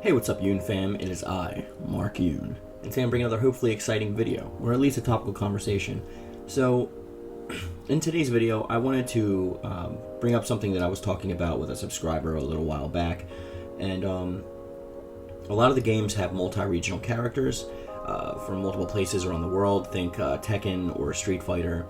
Hey, what's up, Yoon fam? It is I, Mark Yoon, and today I'm bringing another hopefully exciting video, or at least a topical conversation. So, in today's video, I wanted to bring up something that I was talking about with a subscriber a little while back, and a lot of the games have multi-regional characters from multiple places around the world. Think Tekken or Street Fighter.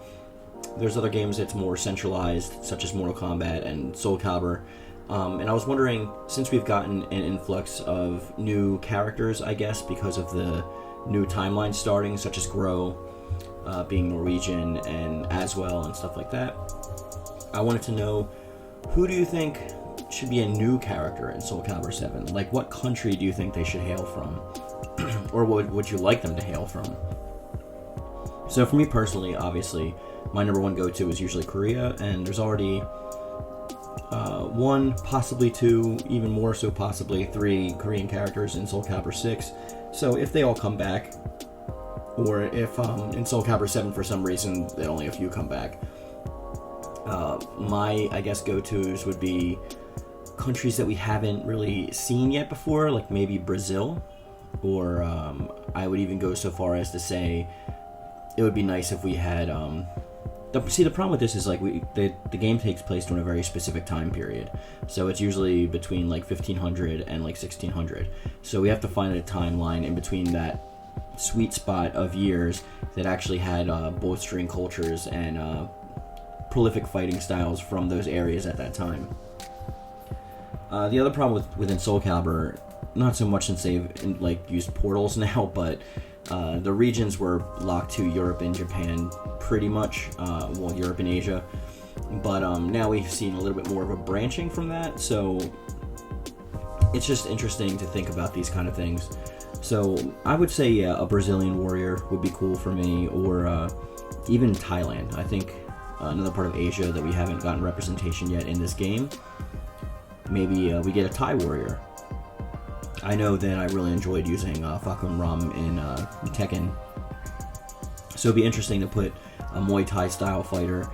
There's other games that's more centralized, such as Mortal Kombat and Soul Calibur. And I was wondering, since we've gotten an influx of new characters, I guess, because of the new timeline starting, such as Grow being Norwegian and Aswell and stuff like that, I wanted to know, who do you think should be a new character in Soul Calibur 7? Like, what country do you think they should hail from? Or would you like them to hail from? So for me personally, obviously, my number one go-to is usually Korea, and there's already one, possibly two, even more so possibly three Korean characters in Soul Calibur 6. So if they all come back, or if in Soul Calibur 7 for some reason that only a few come back, my, I guess, go-tos would be countries that we haven't really seen yet before, like maybe Brazil, or I would even go so far as to say it would be nice if we had the problem with this is, like, the game takes place during a very specific time period, so it's usually between like 1500 and like 1600. So we have to find a timeline in between that sweet spot of years that actually had bolstering cultures and prolific fighting styles from those areas at that time. The other problem within Soul Calibur, not so much since they've used portals now, but the regions were locked to Europe and Japan pretty much, well, Europe and Asia, but now we've seen a little bit more of a branching from that, so it's just interesting to think about these kind of things. So I would say, yeah, a Brazilian warrior would be cool for me, or even Thailand. I think another part of Asia that we haven't gotten representation yet in this game. Maybe we get a Thai warrior. I know that I really enjoyed using Fakun Ram in Tekken, so it'd be interesting to put a Muay Thai style fighter,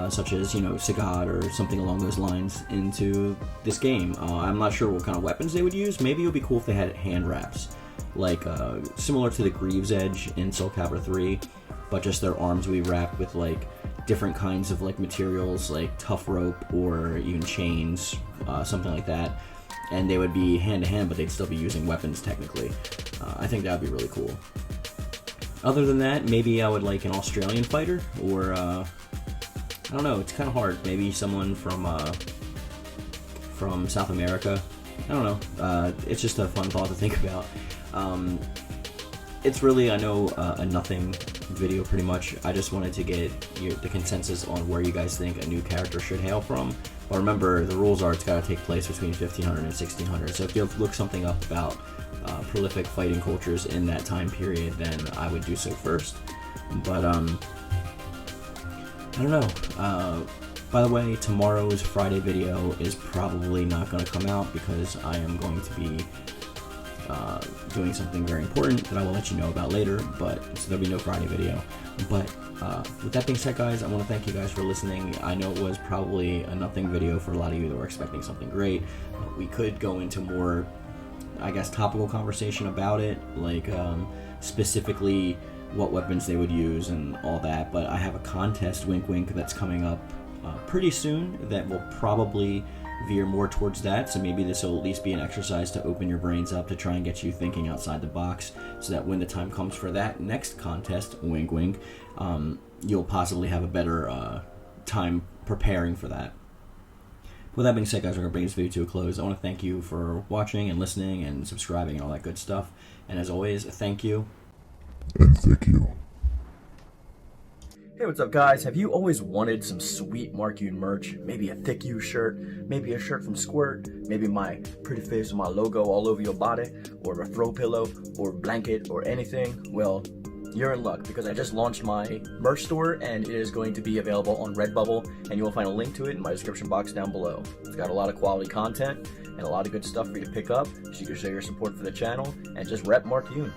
such as, Sagat or something along those lines, into this game. I'm not sure what kind of weapons they would use. Maybe it would be cool if they had hand wraps, like similar to the Greaves Edge in Soul Calibur 3, but just their arms would be wrapped with like different kinds of like materials, like tough rope or even chains, something like that. And they would be hand-to-hand, but they'd still be using weapons, technically. I think that would be really cool. Other than that, maybe I would like an Australian fighter, or, I don't know, it's kind of hard. Maybe someone from South America. I don't know. It's just a fun thought to think about. It's really, I know, a nothing video, pretty much. I just wanted to get the consensus on where you guys think a new character should hail from. But remember, the rules are it's got to take place between 1500 and 1600. So if you look something up about prolific fighting cultures in that time period, then I would do so first. But I don't know. By the way, tomorrow's Friday video is probably not going to come out because I am going to be doing something very important that I will let you know about later, but so there'll be no Friday video. But with that being said, guys, I want to thank you guys for listening. I know it was probably a nothing video for a lot of you that were expecting something great. We could go into more, I guess, topical conversation about it, like specifically what weapons they would use and all that, but I have a contest, wink wink, that's coming up pretty soon that will probably veer more towards that, so maybe this will at least be an exercise to open your brains up, to try and get you thinking outside the box, so that when the time comes for that next contest, wink wink, you'll possibly have a better time preparing for that. With that being said, guys, we're going to bring this video to a close. I want to thank you for watching and listening and subscribing and all that good stuff, and as always, thank you. And thank you. Hey, what's up, guys? Have you always wanted some sweet Mark Yoon merch? Maybe a thick U shirt, maybe a shirt from Squirt, maybe my pretty face with my logo all over your body, or a throw pillow, or blanket, or anything? Well, you're in luck, because I just launched my merch store, and it is going to be available on Redbubble, and you will find a link to it in my description box down below. It's got a lot of quality content, and a lot of good stuff for you to pick up, so you can show your support for the channel, and just rep Mark Yoon.